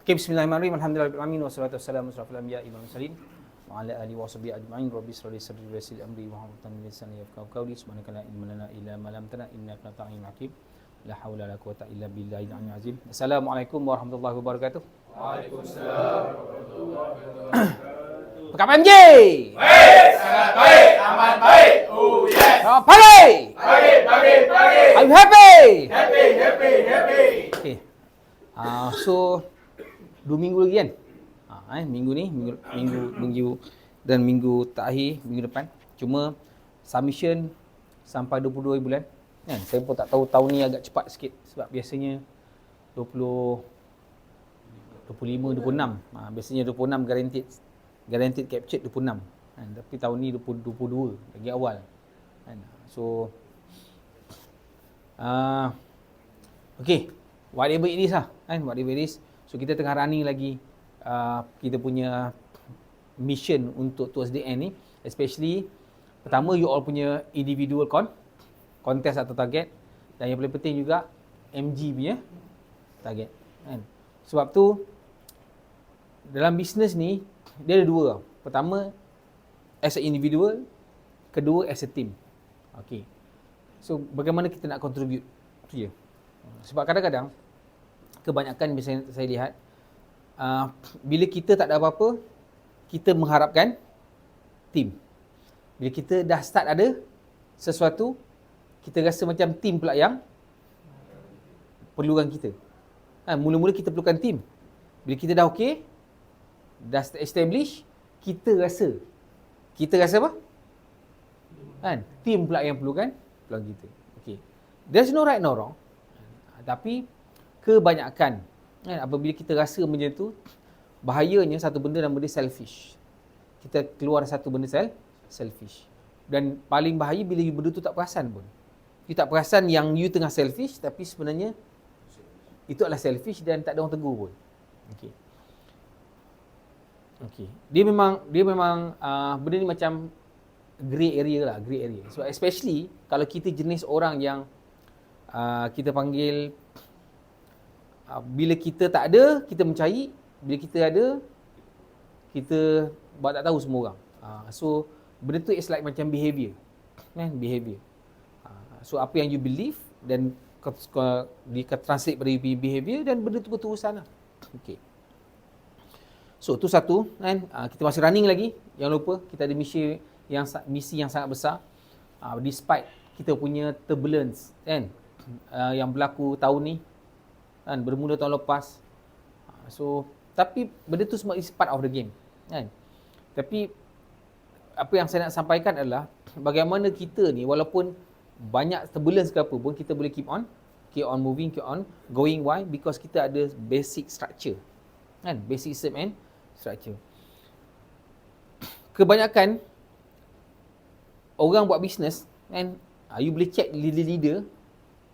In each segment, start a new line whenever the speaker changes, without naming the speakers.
Okay, bismillahirrahmanirrahim. Alhamdulillahirabbil wassalatu wassalamu ala asyrafil anbiya'i wal mursalin wa ala alihi wa sahbihi ajma'in. Rabbi shrah li sadri wa yassir li amri wahlul min lisani yafqahu qawli. Subhanaka la ilma lana illa ma 'allamtana innaka antal alimul hakim. La haula wala quwwata illa billahil aliyyil azim. Assalamualaikum warahmatullahi wabarakatuh.
Waalaikumsalam warahmatullahi wabarakatuh.
Apa khabar MJ?
Baik, sangat baik, amat baik. Oh yes.
Selamat pagi.
Pagi.
Are you happy?
Happy.
Okay. So 2 minggu lagi kan? Minggu ni, minggu dan minggu terakhir, minggu depan. Cuma submission sampai 22 bulan. Kan? Saya pun tak tahu tahun ni agak cepat sikit sebab biasanya 20 25, 26. Biasanya 26 guaranteed captured 26. Kan? Tapi tahun ni 22 lagi awal. Kan? So okay, whatever it is lah. Kan? Whatever it is. So kita tengah running lagi kita punya mission untuk towards the end ni, especially pertama you all punya individual contest atau target, dan yang paling penting juga MG punya target kan. Sebab tu dalam bisnes ni dia ada dua. Pertama as a individual, kedua as a team. Okay. So bagaimana kita nak contribute tu je. Sebab kadang-kadang kebanyakan biasanya saya lihat bila kita tak ada apa-apa, kita mengharapkan team. Bila kita dah start ada sesuatu, kita rasa macam team pula yang perlukan kita. Mula-mula kita perlukan team. Bila kita dah okey, dah establish, kita rasa apa? Team pula yang perlukan kita. Okey. There's no right no wrong. Tapi kebanyakan apabila kita rasa macam tu, bahayanya satu benda nama dia selfish. Kita keluar satu benda selfish. Dan paling bahaya bila benda tu tak perasan pun. You tak perasan yang you tengah selfish, tapi sebenarnya itu adalah selfish dan tak ada orang tegur pun. Okey. Dia memang benda ni macam grey area. So especially kalau kita jenis orang yang kita panggil bila kita tak ada, kita mencari. Bila kita ada, kita buat tak tahu semua orang. So benda tu is like macam behavior. Behavior. So apa yang you believe dan di-translate pada behavior, dan benda tu berterusan lah. Okay. So tu satu kan. Kita masih running lagi. Jangan lupa kita ada misi yang sangat besar. Despite kita punya turbulence kan, yang berlaku tahun ni kan, bermula tahun lepas. So tapi benda tu semua is part of the game kan. Tapi apa yang saya nak sampaikan adalah bagaimana kita ni walaupun banyak turbulence ke apa pun, kita boleh keep on moving, keep on going. Why? Because kita ada basic structure kan, basic system and structure. Kebanyakan orang buat bisnes kan, you boleh check leader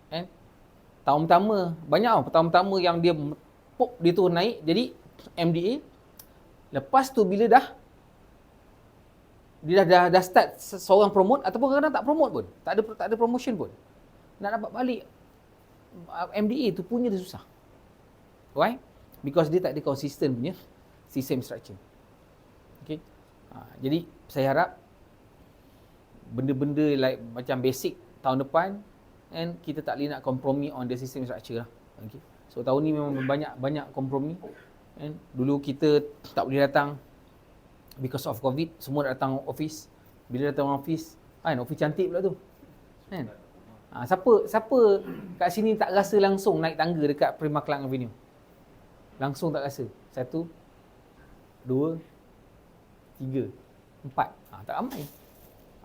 kan, tahun pertama banyak tahun pertama yang dia turun naik jadi MDA. Lepas tu bila dia dah start seorang promote, ataupun kadang-kadang tak promote pun, tak ada promotion pun, nak dapat balik MDA tu punya dia susah. Why? Because dia tak ada consistent punya system structure. Okay. Jadi saya harap benda-benda like macam basic tahun depan, and kita tak boleh nak kompromi on the system structure lah. Okay. So tahun ni memang banyak kompromi. And dulu kita tak boleh datang because of COVID, semua nak datang office. Bila datang office, office cantik pula tu. Kan? Siapa kat sini tak rasa langsung naik tangga dekat Prima Klang Avenue? Langsung tak rasa. 1, 2, 3, 4. Tak ramai.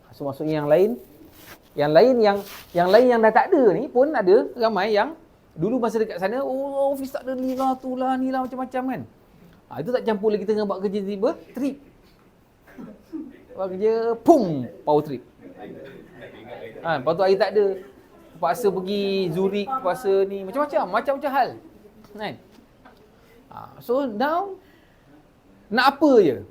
So maksudnya yang lain yang dah tak ada ni pun ada ramai yang dulu masa dekat sana, office tak ada ni lah, tu lah, ni lah, macam-macam kan. Itu tak campur lagi tengah buat kerja tiba trip. Buat kerja, power trip. Lepas tu air tak ada. Terpaksa pergi Zurich, terpaksa ni, macam-macam hal. Kan? So now, nak apa je?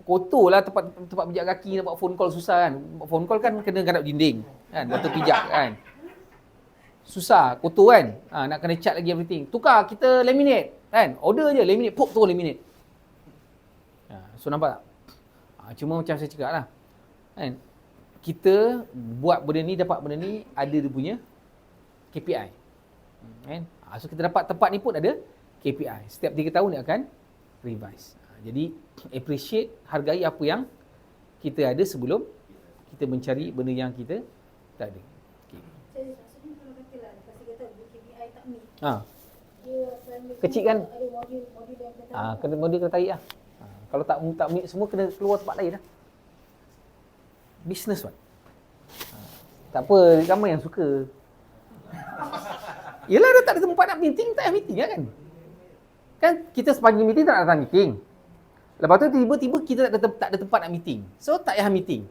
Kotor lah tempat pijak kaki, nak buat phone call susah kan. Phone call kan kena garap dinding. Kan? Lepas tu pijak kan. susah, kotor kan. Nak kena cat lagi everything. Tukar, kita laminate kan. Order je, laminate, pop turun laminate. So nampak tak? Cuma macam saya cakap lah. Kan? Kita buat benda ni, dapat benda ni, ada dia punya KPI. Kan? So kita dapat tempat ni pun ada KPI. Setiap 3 tahun dia akan revise. Jadi appreciate, hargai apa yang kita ada sebelum kita mencari benda yang kita tak ada. Okay.
Maksudnya kalau katalah lepas 3 tahun KPI tak meet. Dia
Kecil kan?
Ada modul yang kita
Kena modul kena tarik lah. Kalau tak meet semua, kena keluar tempat lain lah. Business kan. Tak apa, ramai yang suka. Yelah, dia tak ada tempat nak meeting, tak payah meeting lah kan. Kan kita sepanjang meeting tak nak datang meeting. Lepas tu tiba-tiba kita tak ada tempat nak meeting. So tak payah meeting.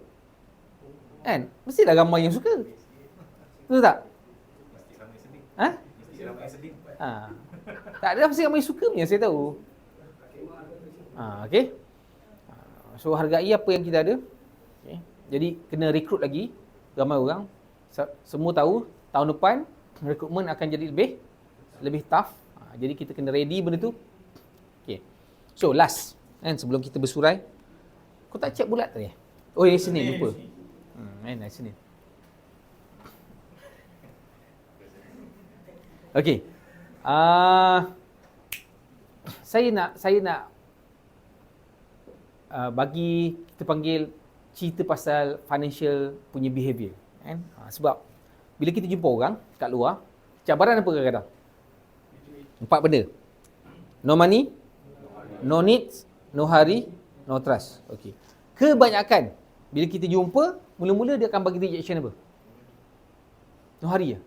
Kan? Mestilah ramai yang suka. Betul tak? Tak ada mesti ramai suka punya, saya tahu. Okay. So hargai apa yang kita ada. Okay. Jadi kena rekrut lagi ramai orang. Semua tahu tahun depan rekrutmen akan jadi lebih tough. Jadi kita kena ready benda tu. Okay. So last, kan, sebelum kita bersurai, kau tak check bulat tadi? Oh, hari Senin, lupa. Hari Senin. Okay. Saya nak bagi kita panggil cerita pasal financial punya behaviour, kan? Sebab bila kita jumpa orang kat luar, cabaran apa kadang-kadang? 4 benda. No money, no needs, no hurry, no trust. Okey. Kebanyakan bila kita jumpa, mula-mula dia akan bagi rejection apa? No hurry ya.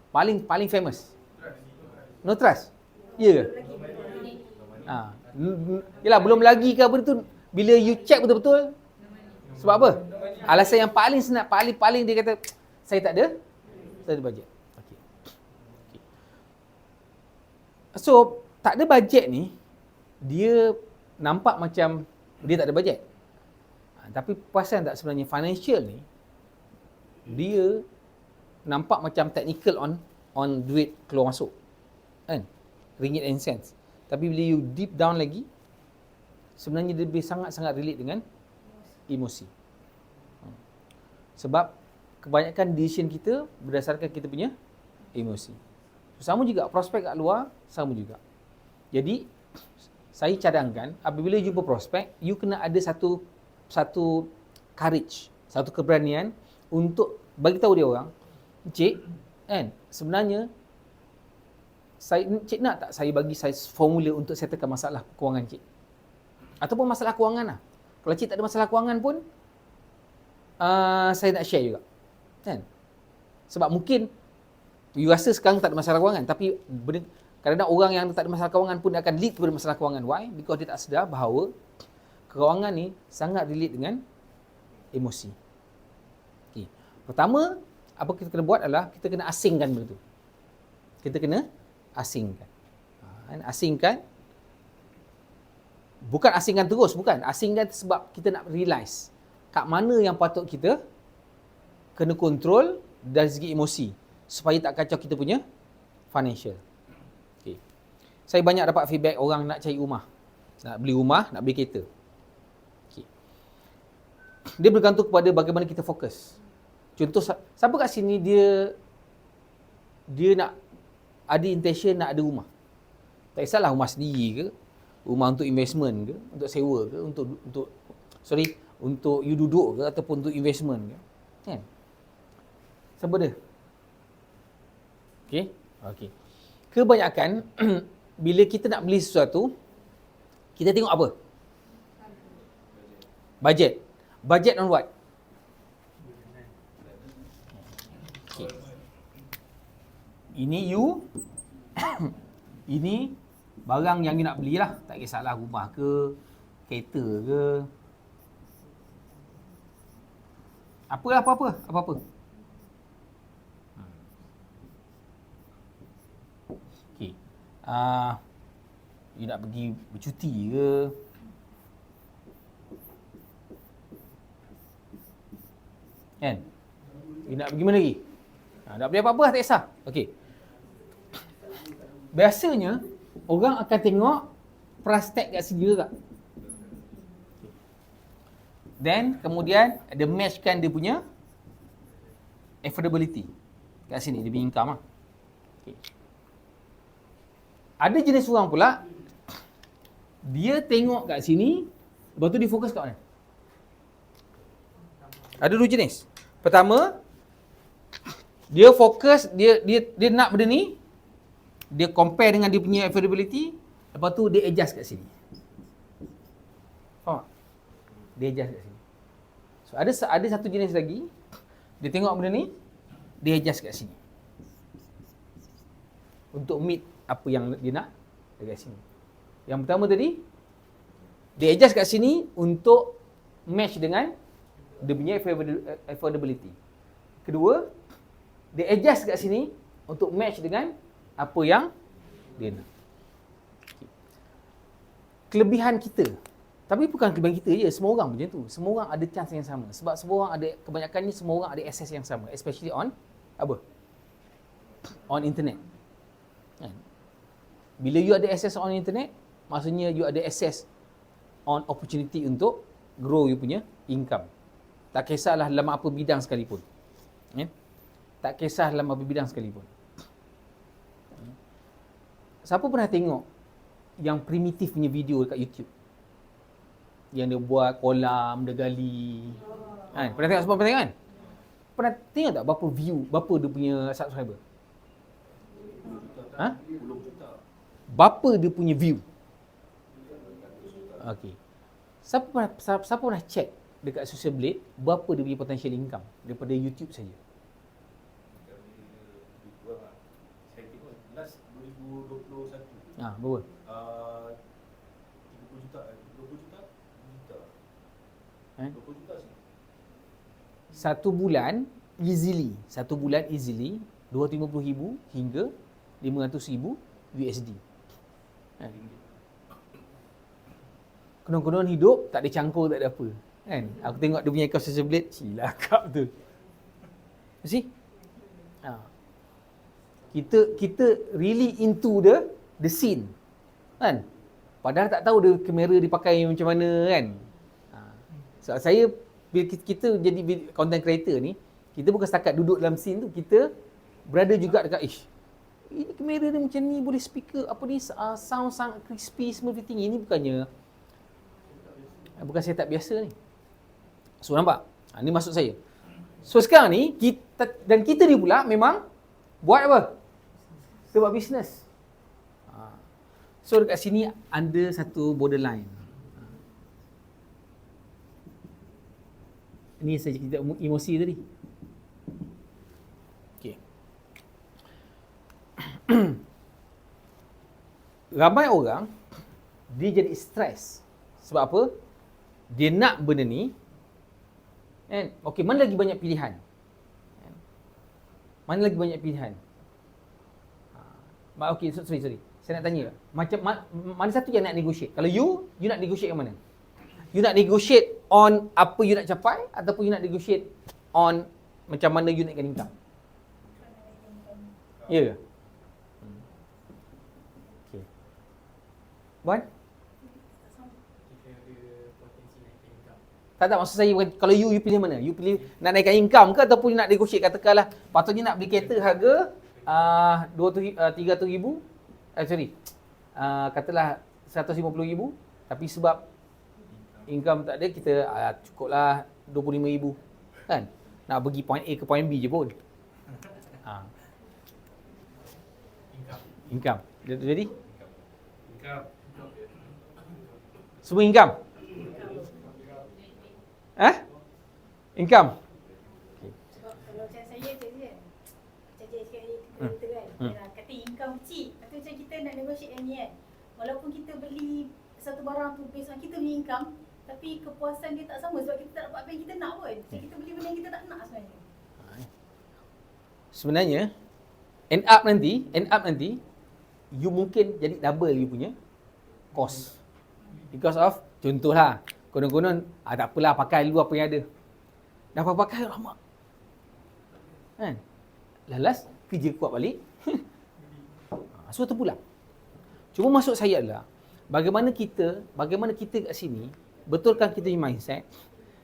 Paling famous. No trust. Ya ke? Yalah, belum lagi ke apa tu, bila you check betul-betul. Sebab apa? Alasan yang paling senang, paling dia kata, saya tak ada bajet. Okey. So, tak ada bajet ni, dia nampak macam dia tak ada bajet. Tapi perasan tak sebenarnya financial ni, dia nampak macam technical on duit keluar masuk. Kan? Ringgit and cents. Tapi bila you deep down lagi, sebenarnya dia lebih sangat-sangat relate dengan emosi. Sebab kebanyakan decision kita berdasarkan kita punya emosi. Sama juga prospek kat luar, sama juga. Jadi saya cadangkan apabila you jumpa prospek, you kena ada satu courage, satu keberanian untuk bagi tahu dia orang, "Cik, kan, sebenarnya cik nak tak saya bagi saya formula untuk settlekan masalah kewangan cik? Ataupun masalah kewangan lah. Kalau cik tak ada masalah kewangan pun, saya nak share juga." Kan? Sebab mungkin you rasa sekarang tak ada masalah kewangan, tapi kadang-kadang orang yang tak ada masalah kewangan pun akan lead kepada masalah kewangan. Why? Because dia tak sedar bahawa kewangan ni sangat relate dengan emosi. Okay. Pertama, apa kita kena buat adalah kita kena asingkan benda tu. Kita kena asingkan. Asingkan. Bukan asingkan terus, bukan. Asingkan sebab kita nak realise kat mana yang patut kita kena kontrol dari segi emosi supaya tak kacau kita punya financial. Okay. Saya banyak dapat feedback orang nak cari rumah. Nak beli rumah, nak beli kereta. Okay. Dia bergantung kepada bagaimana kita fokus. Contoh, siapa kat sini dia nak ada intention nak ada rumah. Tak kisahlah rumah sendiri ke, rumah untuk investment ke, untuk sewa ke, untuk you duduk ke ataupun untuk investment ke. Kan? Siapa dia? Okey. Kebanyakan bila kita nak beli sesuatu, kita tengok apa? Budget. Budget on what? Okay. Ini you ini barang yang you nak belilah, tak kisahlah rumah ke, kereta ke. Apa-apa. Okey. You nak pergi bercuti ke? Kan? You nak pergi mana lagi? Tak beli apa-apa tak kisah. Okey. Biasanya orang akan tengok price tag kat sini juga. Then kemudian dia matchkan dia punya affordability kat sini, dia punya income lah. Okay. Ada jenis orang pula, dia tengok kat sini, lepas tu dia fokus kat mana? Ada dua jenis. Pertama, dia fokus, dia nak benda ni, dia compare dengan dia punya affordability, lepas tu dia adjust kat sini. Faham tak? Dia adjust kat sini. So ada satu jenis lagi, dia tengok benda ni, dia adjust kat sini. Untuk meet apa yang dia nak dekat sini. Yang pertama tadi, dia adjust kat sini untuk match dengan dia punya affordability. Kedua, dia adjust kat sini untuk match dengan apa yang dia nak. Kelebihan kita, tapi bukan kelebihan kita je, semua orang macam tu. Semua orang ada chance yang sama. Sebab semua orang ada, kebanyakannya semua orang ada access yang sama. Especially on, apa? On internet. Kan? Bila you ada access on internet, maksudnya you ada access on opportunity untuk grow you punya income. Tak kisahlah dalam apa bidang sekalipun. Tak kisah dalam apa bidang sekalipun. Siapa pernah tengok yang primitif punya video dekat YouTube? Yang dia buat kolam, dia gali. Kan? Pernah tengok semua, pernah tengok kan? Pernah tengok tak berapa view, berapa dia punya subscriber? Ha? Berapa dia punya view? Okey. Siapa pernah check dekat Social Blade berapa dia punya potential income daripada YouTube saja?
Saya tengok last 2021.
Berapa?
30 juta, 20 juta? 20 juta sih.
Satu bulan easily 250,000 hingga 500,000 USD. Kan? Konon-konon hidup tak ada cangkul, tak ada apa. Kan? Aku tengok dia punya account Social Blade, silakap betul. You see? Kita really into the scene. Kan? Padahal tak tahu dia kamera dipakai macam mana kan. So, saya bila kita jadi content creator ni, kita bukan setakat duduk dalam scene tu, kita berada juga dekat ini kamera dia macam ni, boleh speaker apa ni, sound sangat crispy, semua tinggi. Ini bukan saya tak biasa ni. So nampak? Ni maksud saya. So sekarang ni kita ni pula memang buat apa? Kita buat bisnes. So dekat sini ada satu borderline. Ini saya cerita emosi tadi. Okey. Ramai orang dia jadi stres. Sebab apa? Dia nak benda ni. Okey, mana lagi banyak pilihan? Mana lagi banyak pilihan? Okey, sorry. Saya nak tanya. Macam mana satu yang nak negotiate? Kalau you nak negotiate yang mana? You nak negotiate on apa you nak capai ataupun you nak negotiate on macam mana you naikkan income? Ya ke? Okey. Wan? Tak maksud saya, kalau you pilih mana? You pilih nak naikkan income ke ataupun you nak negotiate? Katakanlah patutnya nak beli kereta harga 300,000, katalah 150,000, tapi sebab income tak ada, kita cukuplah 25,000 kan. Nak pergi point A ke point B je pun. Income. Jadi? Semua income? Income?
Kalau macam saya je kan, macam je kita kan, kata income kecil, tapi macam kita nak negotiate yang ni kan, walaupun kita beli satu barang tu based on kita punya income, tapi kepuasan dia tak sama sebab kita tak dapat apa yang kita nak pun. Macam kita beli benda yang kita tak nak sebenarnya.
Sebenarnya end up nanti you mungkin jadi double you punya cost. Because of, contohlah, konon-konon tak apalah, pakai dulu apa yang ada. Dah pakai lama. Kan? Last kerja kuat balik. So terpulang. Cuma maksud saya adalah bagaimana kita kat sini betulkan kita punya mindset.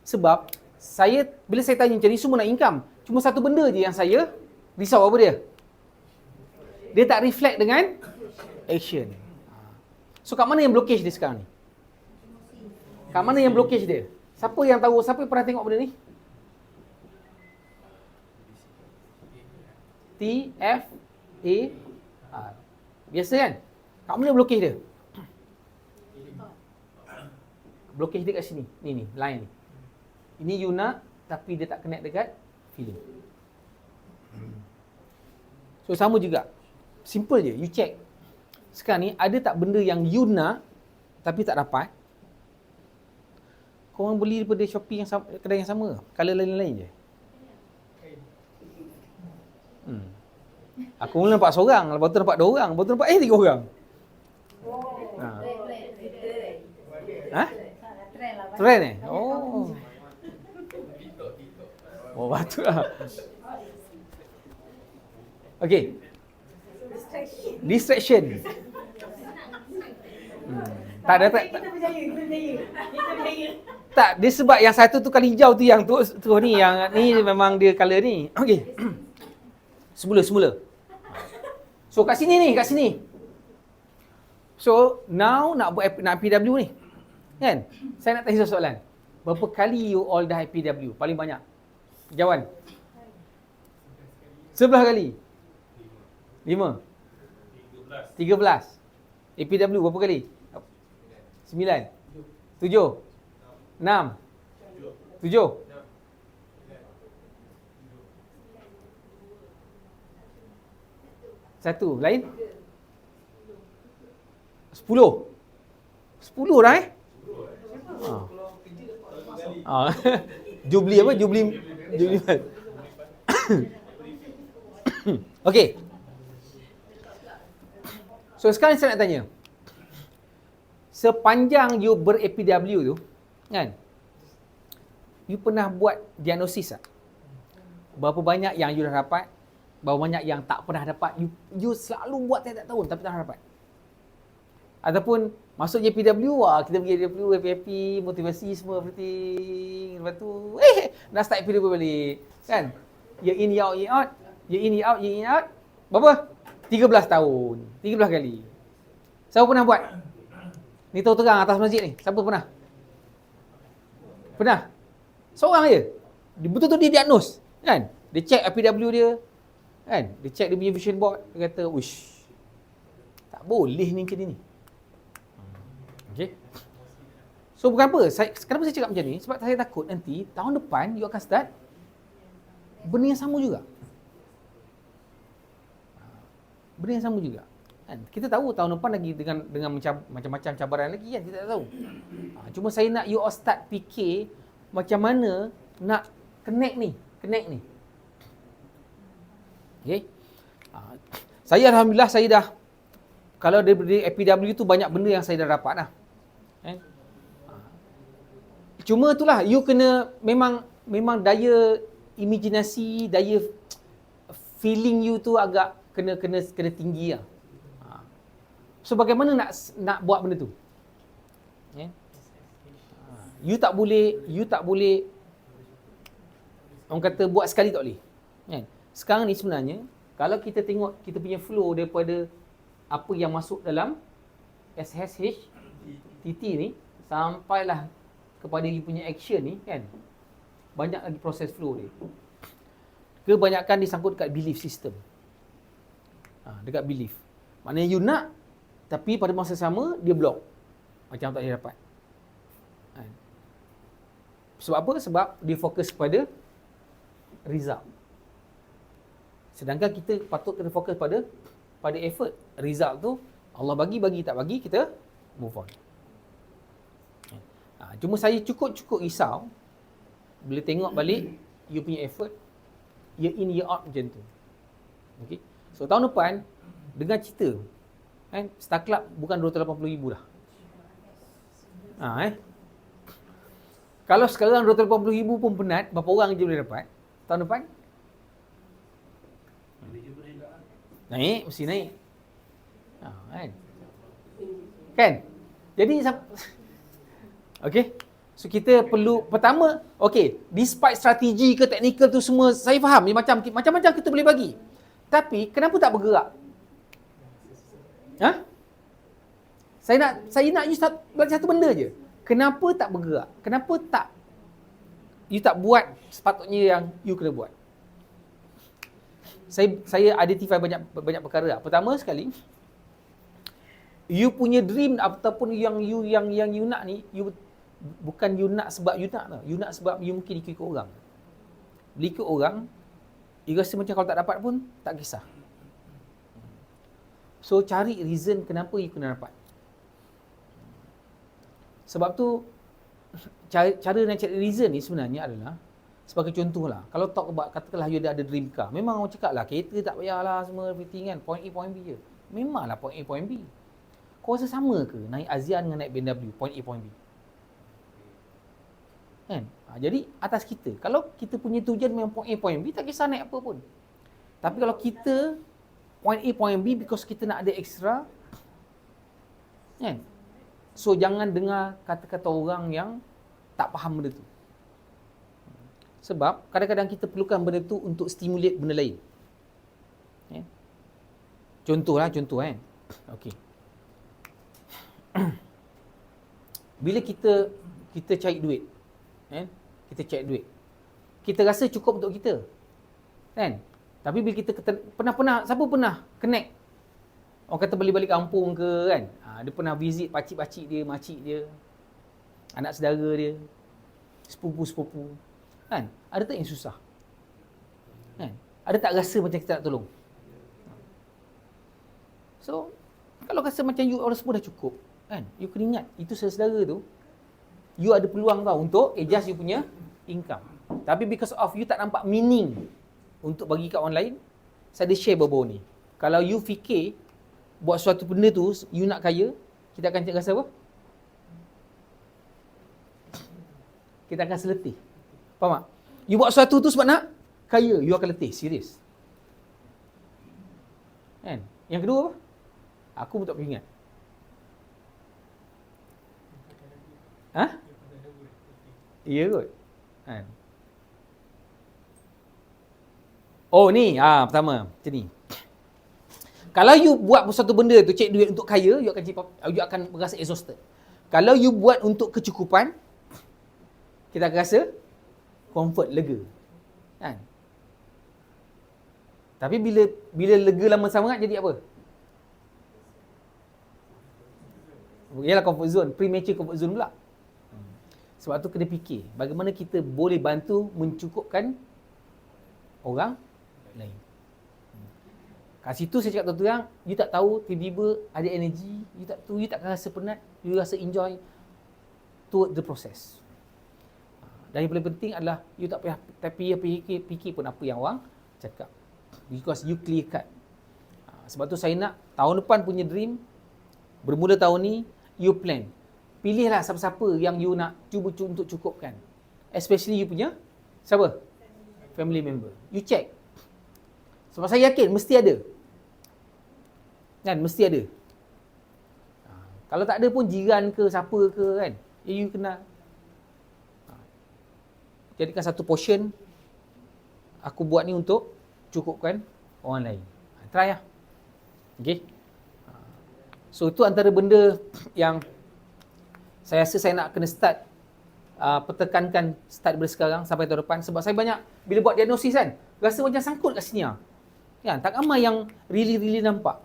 Sebab bila saya tanya macam ni semua nak income. Cuma satu benda je yang saya risau, apa dia? Dia tak reflect dengan action. So kat mana yang blockage dia sekarang ni? Kat mana yang blockage dia? Siapa yang tahu, siapa yang pernah tengok benda ni? TFAR. Biasa kan? Kat mana blockage dia? Blockage dia kat sini. Ni, line ni. Ini you nak, tapi dia tak connect dekat feeling. So sama juga. Simple je, you check. Sekarang ni, ada tak benda yang you nak, tapi tak dapat? Korang beli daripada Shopee yang sama, kedai yang sama, colour lain-lain je. Aku mula nampak seorang, lepas tu nampak 2 orang, lepas tu nampak 3 orang. Ha? Trend eh? Oh. Oh, patut lah. Okay. Distraction. Tak ada tak.
Kita berjaya.
Tak, dia sebab yang satu tu kali hijau tu yang tu ni, yang ni memang dia colour ni. Okey. Semula. So kat sini. So now nak buat IPW ni. Kan? Saya nak tanya soalan. Berapa kali you all dah IPW? Paling banyak. Jawan. 11 kali. 5. 13. APW berapa kali? 9. 7. 6. 7. 1. Lain? 10. 10 dah Jubli apa? Jubli. Okey. So sekarang saya nak tanya. Sepanjang you ber-APW tu, kan? You pernah buat diagnosis tak? Berapa banyak yang you dah dapat? Berapa banyak yang tak pernah dapat? You selalu buat tiap-tiap tahun tapi tak pernah dapat. Ataupun masuk je PW, kita pergi PW, happy, motivasi semua everything. Lepas tu, nak start PW balik. Kan? Year in, year out, year out. Year in, year out, year in, year out. Berapa? 13 tahun. 13 kali. Siapa pernah buat? Ni tahu terang atas masjid ni. Siapa pernah? Pernah? Seorang je. Betul-betul dia diagnose. Kan? Dia check IPW dia. Kan? Dia check dia punya vision board. Dia kata, wish, tak boleh ni macam ni. Okay. So bukan apa, kenapa saya cakap macam ni? Sebab saya takut nanti tahun depan you akan start benda yang sama juga. Benda yang sama juga. Kan? Kita tahu tahun depan lagi dengan macam-macam cabaran lagi kan, kita tak tahu. Cuma saya nak you all start fikir macam mana nak connect ni. Okay. Saya alhamdulillah saya dah, kalau dari APW tu banyak benda yang saya dah dapat dah. Cuma itulah, you kena memang daya imaginasi, daya feeling you tu agak kena tinggi lah. So bagaimana nak buat benda tu? You tak boleh orang kata buat sekali tak boleh. Kan? Sekarang ni sebenarnya kalau kita tengok kita punya flow daripada apa yang masuk dalam SSH TT ni sampailah kepada you punya action ni kan, banyak lagi proses flow dia. Kebanyakan disangkut dekat belief system. Dekat belief. Maknanya you nak tapi pada masa sama dia block. Macam tak boleh dapat. Sebab apa? Sebab dia fokus pada result. Sedangkan kita patut kena fokus pada effort. Result tu Allah bagi tak bagi, kita move on. Cuma saya cukup risau bila tengok balik you punya effort year in year out macam tu. Okay. So tahun depan dengar cerita kan, Star Club bukan 280,000 dah. Kalau sekarang 280,000 pun penat, berapa orang je boleh dapat? Tahun depan Naik, mesti naik. Kan? Kan? Jadi, okay. So, kita perlu, pertama, okay, despite strategi ke teknikal tu semua, saya faham, macam-macam kita boleh bagi. Tapi, kenapa tak bergerak? Saya nak you belajar satu benda je. Kenapa tak bergerak? Kenapa tak you tak buat sepatutnya yang you kena buat? Saya identify banyak perkara. Pertama sekali, you punya dream ataupun yang you nak ni, bukan you nak sebab you nak tau. You nak sebab you mungkin ikut orang. Bila ikut orang, you rasa macam kalau tak dapat pun tak kisah. So cari reason kenapa you kena dapat. Sebab tu cara nak cari reason ni sebenarnya adalah sebagai contohlah. Kalau talk about, katakanlah you ada dream car. Memang orang cakap lah kereta tak payahlah semua everything kan. Point A, point B je. Memanglah point A, point B. Kau rasa sama ke naik Azian dengan naik BMW? Point A, point B. Kan? Jadi atas kita. Kalau kita punya tujuan memang point A, point B, tak kisah naik apa pun. Tapi kalau kita point A, point B because kita nak ada extra, kan? So jangan dengar kata-kata orang yang tak faham benda tu. Sebab kadang-kadang kita perlukan benda tu untuk stimulate benda lain. Contoh kan. Okey. Bila kita cari duit, kan? Kita cari duit. Kita rasa cukup untuk kita. Kan? Tapi bila kita siapa pernah connect? Orang kata balik kampung ke kan? Dia pernah visit pakcik-pakcik dia, makcik dia, anak saudara dia, sepupu-sepupu. Kan? Ada tak yang susah? Kan? Ada tak rasa macam kita nak tolong? So, kalau rasa macam you orang semua dah cukup, kan? You kena ingat, itu saudara tu, you ada peluang tau untuk adjust you punya income. Tapi because of you tak nampak meaning untuk bagi kat orang lain, saya ada share baru-baru ni. Kalau you fikir buat suatu benda tu, you nak kaya, kita akan rasa apa? Kita akan seletih. Faham tak? You buat sesuatu tu sebab nak kaya, you akan letih, serius. Kan? Yang kedua apa? Aku pun tak boleh ingat. Ya kot. Kan? Oh ni, pertama, macam ni. Kalau you buat sesuatu benda tu, cek duit untuk kaya, you akan merasa exhausted. Kalau you buat untuk kecukupan, kita akan rasa comfort, lega. Kan? Tapi bila lega lama sangat jadi apa? Ialah comfort zone, premature comfort zone pula. Sebab tu kena fikir bagaimana kita boleh bantu mencukupkan orang lain. Kat situ saya cakap terang, you tak tahu tiba-tiba ada energi, you tak rasa penat, you rasa enjoy toward the process. Dan yang paling penting adalah you tak payah fikir pun apa yang orang cakap. Because you clear cut. Sebab tu saya nak tahun depan punya dream, bermula tahun ni, you plan. Pilihlah siapa-siapa yang you nak cuba untuk cukupkan. Especially you punya, siapa? Family member. You check. Sebab saya yakin mesti ada. Kan? Mesti ada. Kalau tak ada pun jiran ke, siapa ke kan. You kena jadikan satu portion aku buat ni untuk cukupkan orang lain. Try lah. Okay. So itu antara benda yang saya rasa saya nak kena start pertekankan start dari sekarang sampai tahun depan. Sebab saya banyak bila buat diagnosis kan, rasa macam sangkut kat sini lah. Kan? Tak ramai yang really nampak.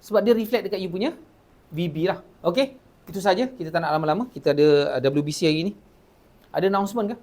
Sebab dia reflect dekat you punya VB lah. Okay. Itu saja. Kita tak nak lama-lama. Kita ada WBC hari ni. Ada announcement ke?